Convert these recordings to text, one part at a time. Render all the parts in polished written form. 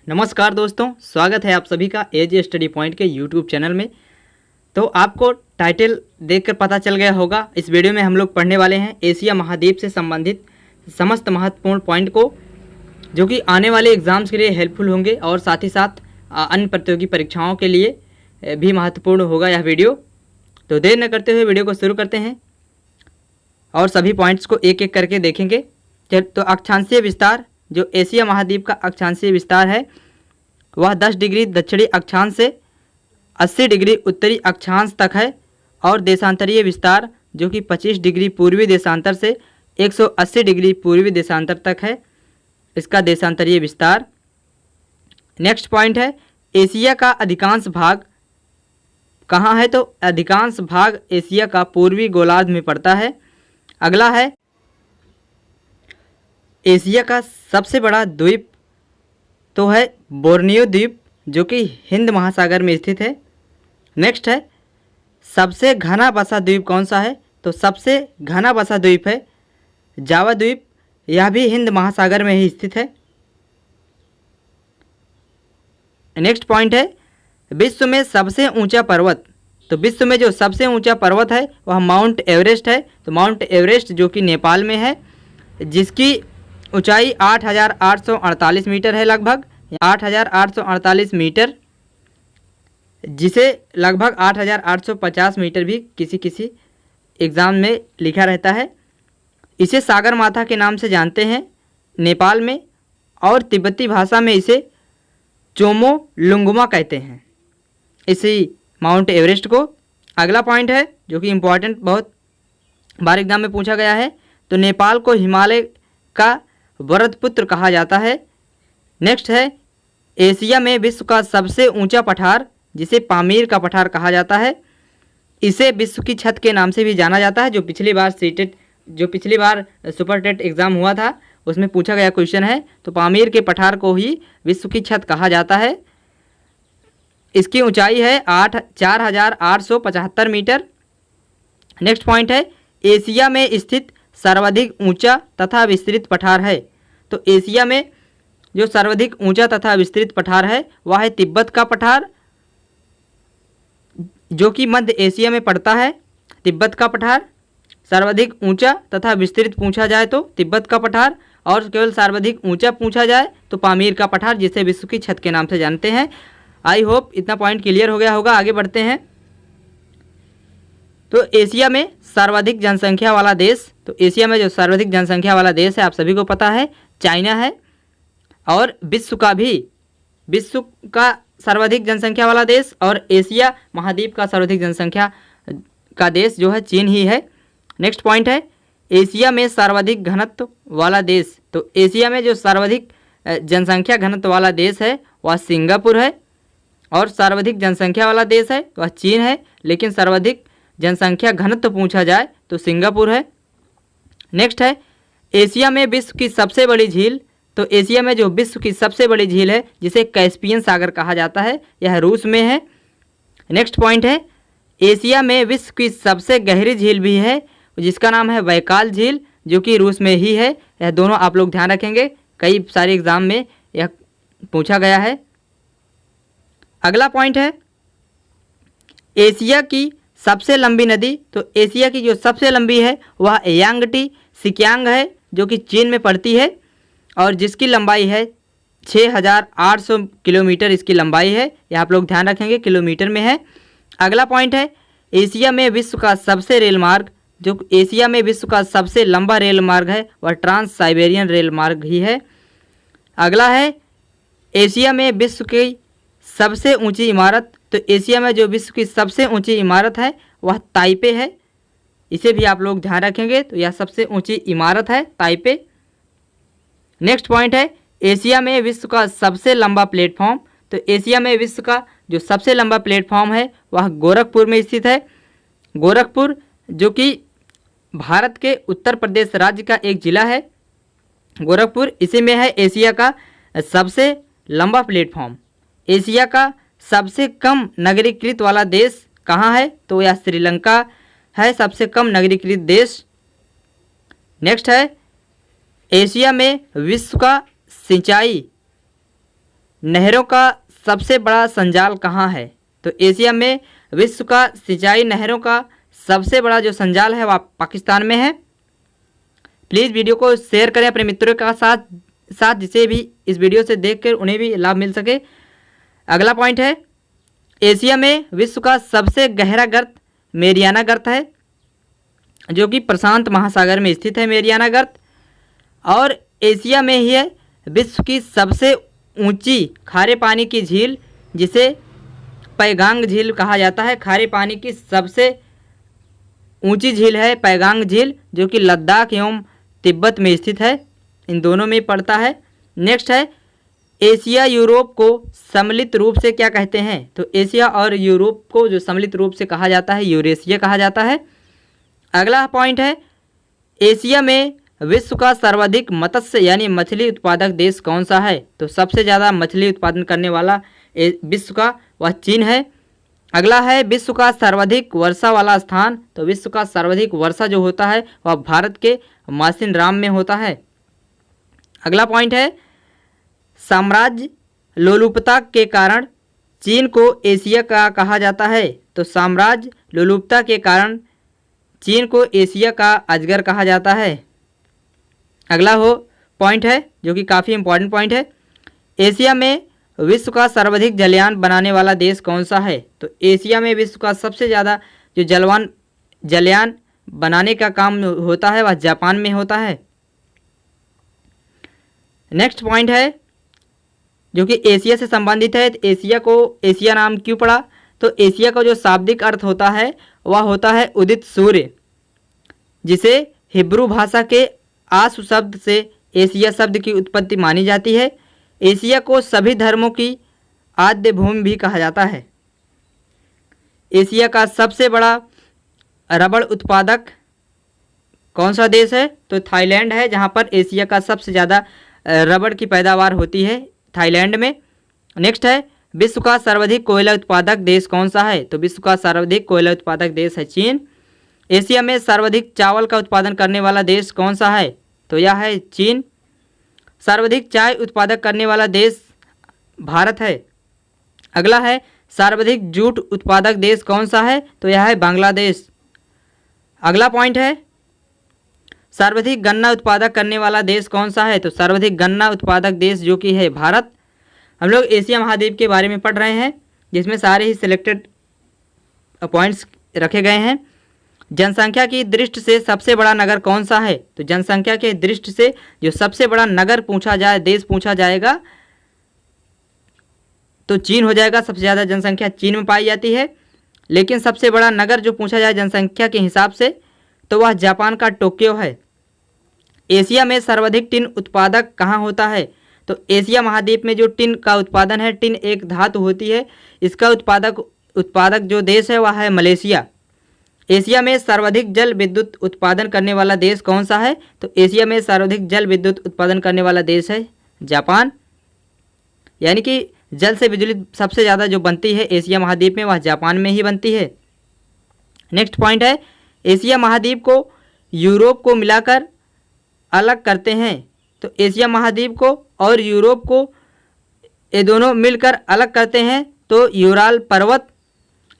नमस्कार दोस्तों, स्वागत है आप सभी का एज स्टडी पॉइंट के यूट्यूब चैनल में। तो आपको टाइटल देखकर पता चल गया होगा, इस वीडियो में हम लोग पढ़ने वाले हैं एशिया महाद्वीप से संबंधित समस्त महत्वपूर्ण पॉइंट को, जो कि आने वाले एग्ज़ाम्स के लिए हेल्पफुल होंगे और साथ ही साथ अन्य प्रतियोगी परीक्षाओं के लिए भी महत्वपूर्ण होगा यह वीडियो। तो देर न करते हुए वीडियो को शुरू करते हैं और सभी पॉइंट्स को एक एक करके देखेंगे। तो अक्षांशीय विस्तार, जो एशिया महाद्वीप का अक्षांशीय विस्तार है वह 10 डिग्री दक्षिणी अक्षांश से 80 डिग्री उत्तरी अक्षांश तक है, और देशांतरीय विस्तार जो कि 25 डिग्री पूर्वी देशांतर से 180 डिग्री पूर्वी देशांतर तक है, इसका देशांतरीय विस्तार। नेक्स्ट पॉइंट है, एशिया का अधिकांश भाग कहाँ है? तो अधिकांश भाग एशिया का पूर्वी गोलार्ध में पड़ता है। अगला है, एशिया का सबसे बड़ा द्वीप तो है बोर्नियो द्वीप, जो कि हिंद महासागर में स्थित है। नेक्स्ट है, सबसे घना बसा द्वीप कौन सा है? तो सबसे घना बसा द्वीप है जावा द्वीप, यह भी हिंद महासागर में ही स्थित है। नेक्स्ट पॉइंट है, विश्व में सबसे ऊंचा पर्वत। तो विश्व में जो सबसे ऊंचा पर्वत है वह माउंट एवरेस्ट है। तो माउंट एवरेस्ट जो कि नेपाल में है, जिसकी ऊंचाई 8,848 मीटर है, लगभग 8,848 मीटर, जिसे लगभग 8,850 मीटर भी किसी एग्ज़ाम में लिखा रहता है। इसे सागर माथा के नाम से जानते हैं नेपाल में, और तिब्बती भाषा में इसे चोमो लुंगमा कहते हैं, इसी माउंट एवरेस्ट को। अगला पॉइंट है जो कि इम्पोर्टेंट, बहुत बार एग्जाम में पूछा गया है, तो नेपाल को हिमालय का वरदपुत्र कहा जाता है। नेक्स्ट है, एशिया में विश्व का सबसे ऊंचा पठार, जिसे पामीर का पठार कहा जाता है, इसे विश्व की छत के नाम से भी जाना जाता है। जो पिछली बार सुपर टेट एग्ज़ाम हुआ था उसमें पूछा गया क्वेश्चन है, तो पामीर के पठार को ही विश्व की छत कहा जाता है। इसकी ऊंचाई है 4,875 मीटर। नेक्स्ट पॉइंट है, एशिया में स्थित सर्वाधिक ऊंचा तथा विस्तृत पठार है। तो एशिया में जो सर्वाधिक ऊंचा तथा विस्तृत पठार है वह है तिब्बत का पठार, जो कि मध्य एशिया में पड़ता है। तिब्बत का पठार सर्वाधिक ऊंचा तथा विस्तृत पूछा जाए तो तिब्बत का पठार, और केवल सर्वाधिक ऊंचा पूछा जाए तो पामीर का पठार, जिसे विश्व की छत के नाम से जानते हैं। आई होप इतना पॉइंट क्लियर हो गया होगा। आगे बढ़ते हैं। तो एशिया में सर्वाधिक जनसंख्या वाला देश, तो एशिया में जो सर्वाधिक जनसंख्या वाला देश है आप सभी को पता है चाइना है, और विश्व का सर्वाधिक जनसंख्या वाला देश और एशिया महाद्वीप का सर्वाधिक जनसंख्या का देश जो है चीन ही है। नेक्स्ट पॉइंट है, एशिया में सर्वाधिक घनत्व वाला देश। तो एशिया में जो सर्वाधिक जनसंख्या घनत्व वाला देश है वह सिंगापुर है, और सर्वाधिक जनसंख्या वाला देश है वह चीन है, लेकिन सर्वाधिक जनसंख्या घनत्व पूछा जाए तो सिंगापुर है। नेक्स्ट है, एशिया में विश्व की सबसे बड़ी झील। तो एशिया में जो विश्व की सबसे बड़ी झील है, जिसे कैस्पियन सागर कहा जाता है, यह रूस में है। नेक्स्ट पॉइंट है, एशिया में विश्व की सबसे गहरी झील भी है, जिसका नाम है बैकाल झील, जो कि रूस में ही है। यह दोनों आप लोग ध्यान रखेंगे, कई सारे एग्जाम में यह पूछा गया है। अगला पॉइंट है, एशिया की सबसे लंबी नदी। तो एशिया की जो सबसे लंबी है वह यांगटी सिकियांग है, जो कि चीन में पड़ती है, और जिसकी लंबाई है 6,800 किलोमीटर इसकी लंबाई है। यह आप लोग ध्यान रखेंगे, किलोमीटर में है। अगला पॉइंट है, एशिया में विश्व का सबसे रेल मार्ग। जो एशिया में विश्व का सबसे लंबा रेल मार्ग है वह ट्रांस साइबेरियन रेल मार्ग ही है। अगला है, एशिया में विश्व की सबसे ऊंची इमारत। तो एशिया में जो विश्व की सबसे ऊंची इमारत है वह ताइपे है, इसे भी आप लोग ध्यान रखेंगे। तो यह सबसे ऊंची इमारत है ताइपे। नेक्स्ट पॉइंट है, एशिया में विश्व का सबसे लंबा प्लेटफॉर्म। तो एशिया में विश्व का जो सबसे लंबा प्लेटफॉर्म है वह गोरखपुर में स्थित है। गोरखपुर जो कि भारत के उत्तर प्रदेश राज्य का एक जिला है, गोरखपुर, इसी में है एशिया का सबसे लंबा प्लेटफॉर्म। एशिया का सबसे कम नगरीकृत वाला देश कहाँ है? तो यह श्रीलंका है, सबसे कम नगरीकृत देश। नेक्स्ट है, एशिया में विश्व का सिंचाई नहरों का सबसे बड़ा संजाल कहाँ है? तो एशिया में विश्व का सिंचाई नहरों का सबसे बड़ा जो संजाल है वह पाकिस्तान में है। प्लीज़ वीडियो को शेयर करें अपने मित्रों के साथ जिसे भी इस वीडियो से देखकर उन्हें भी लाभ मिल सके। अगला पॉइंट है, एशिया में विश्व का सबसे गहरा गर्त मेरियाना गर्त है, जो कि प्रशांत महासागर में स्थित है मेरियाना गर्त। और एशिया में ही है विश्व की सबसे ऊंची खारे पानी की झील, जिसे पैगांग झील कहा जाता है। खारे पानी की सबसे ऊंची झील है पैगांग झील, जो कि लद्दाख एवं तिब्बत में स्थित है, इन दोनों में पड़ता है। नेक्स्ट है, एशिया यूरोप को सम्मिलित रूप से क्या कहते हैं? तो एशिया और यूरोप को जो सम्मिलित रूप से कहा जाता है यूरेशिया कहा जाता है। अगला पॉइंट है, एशिया में विश्व का सर्वाधिक मत्स्य यानी मछली उत्पादक देश कौन सा है? तो सबसे ज़्यादा मछली उत्पादन करने वाला विश्व का वह चीन है। अगला है, विश्व का सर्वाधिक वर्षा वाला स्थान। तो विश्व का सर्वाधिक वर्षा जो होता है वह भारत के मासिनराम में होता है। अगला पॉइंट है, साम्राज्य लोलुपता के कारण चीन को एशिया का कहा जाता है। तो साम्राज्य लोलुपता के कारण चीन को एशिया का अजगर कहा जाता है। अगला पॉइंट है जो कि काफ़ी इंपॉर्टेंट पॉइंट है, एशिया में विश्व का सर्वाधिक जलयान बनाने वाला देश कौन सा है? तो एशिया में विश्व का सबसे ज़्यादा जो जलयान बनाने का काम होता है वह जापान में होता है। नेक्स्ट पॉइंट है जो कि एशिया से संबंधित है। एशिया को एशिया नाम क्यों पड़ा? तो एशिया का जो शाब्दिक अर्थ होता है वह होता है उदित सूर्य, जिसे हिब्रू भाषा के आशु शब्द से एशिया शब्द की उत्पत्ति मानी जाती है। एशिया को सभी धर्मों की आद्य भूमि भी कहा जाता है। एशिया का सबसे बड़ा रबड़ उत्पादक कौन सा देश है? तो थाईलैंड है, जहां पर एशिया का सबसे ज़्यादा रबड़ की पैदावार होती है, थाईलैंड में। नेक्स्ट है, विश्व का सर्वाधिक कोयला उत्पादक देश कौन सा है? तो विश्व का सर्वाधिक कोयला उत्पादक देश है चीन। एशिया में सर्वाधिक चावल का उत्पादन करने वाला देश कौन सा है? तो यह है चीन। सर्वाधिक चाय उत्पादक करने वाला देश भारत है। अगला है, सर्वाधिक जूट उत्पादक देश कौन सा है? तो यह है बांग्लादेश। अगला पॉइंट है, सर्वाधिक गन्ना उत्पादक करने वाला देश कौन सा है? तो सर्वाधिक गन्ना उत्पादक देश जो कि है भारत। हम लोग एशिया महाद्वीप के बारे में पढ़ रहे हैं, जिसमें सारे ही सिलेक्टेड पॉइंट्स रखे गए हैं। जनसंख्या की दृष्टि से सबसे बड़ा नगर कौन सा है? तो जनसंख्या के दृष्टि से जो सबसे बड़ा नगर पूछा जाए, देश पूछा जाएगा, तो चीन हो जाएगा। सबसे ज़्यादा जनसंख्या चीन में पाई जाती है। लेकिन सबसे बड़ा नगर जो पूछा जाए जनसंख्या के हिसाब से, तो वह जापान का टोक्यो है। एशिया में सर्वाधिक टिन उत्पादक कहाँ होता है? तो एशिया महाद्वीप में जो टिन का उत्पादन है, टिन एक धातु होती है, इसका उत्पादक जो देश है वह है मलेशिया। एशिया में सर्वाधिक जल विद्युत उत्पादन करने वाला देश कौन सा है? तो एशिया में सर्वाधिक जल विद्युत उत्पादन करने वाला देश है जापान। यानी कि जल से बिजली सबसे ज़्यादा जो बनती है एशिया महाद्वीप में वह जापान में ही बनती है। नेक्स्ट पॉइंट है, एशिया महाद्वीप को यूरोप को मिलाकर अलग करते हैं। तो एशिया महाद्वीप को और यूरोप को ये दोनों मिलकर अलग करते हैं। तो यूराल पर्वत,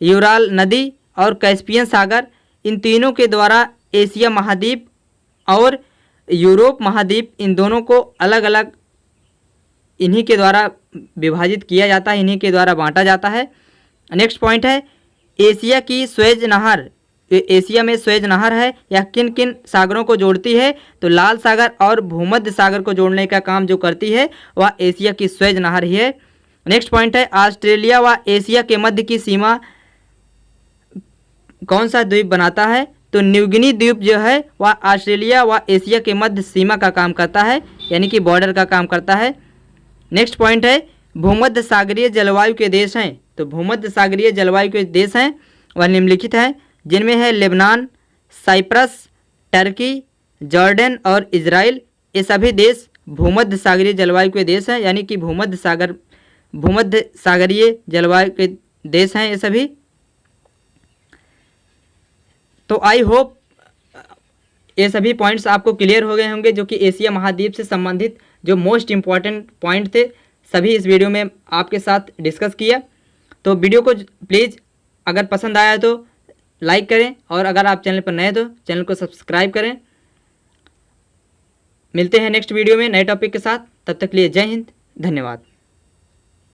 यूराल नदी और कैस्पियन सागर, इन तीनों के द्वारा एशिया महाद्वीप और यूरोप महाद्वीप, इन दोनों को अलग अलग इन्हीं के द्वारा विभाजित किया जाता है, इन्हीं के द्वारा बांटा जाता है। नेक्स्ट पॉइंट है, एशिया की स्वेज नहर, एशिया में स्वेज नहर है, यह किन किन सागरों को जोड़ती है? तो लाल सागर और भूमध्य सागर को जोड़ने का काम जो करती है वह एशिया की स्वेज नहर ही है। नेक्स्ट पॉइंट है, ऑस्ट्रेलिया व एशिया के मध्य की सीमा कौन सा द्वीप बनाता है? तो न्यूगिनी द्वीप जो है वह ऑस्ट्रेलिया व एशिया के मध्य सीमा का काम करता है, यानी कि बॉर्डर का काम करता है। नेक्स्ट पॉइंट है, भूमध्य सागरीय जलवायु के देश हैं। तो भूमध्य सागरीय जलवायु के देश हैं वह निम्नलिखित हैं, जिनमें है लेबनान, साइप्रस, टर्की, जॉर्डन और इजराइल। ये सभी देश भूमध्य सागरीय जलवायु के देश हैं, यानी कि भूमध्य सागरीय जलवायु के देश हैं ये सभी। तो आई होप ये सभी पॉइंट्स आपको क्लियर हो गए होंगे, जो कि एशिया महाद्वीप से संबंधित जो मोस्ट इम्पॉर्टेंट पॉइंट थे सभी इस वीडियो में आपके साथ डिस्कस किया। तो वीडियो को प्लीज़ अगर पसंद आया तो लाइक करें, और अगर आप चैनल पर नए हैं तो चैनल को सब्सक्राइब करें। मिलते हैं नेक्स्ट वीडियो में नए टॉपिक के साथ, तब तक के लिए जय हिंद, धन्यवाद।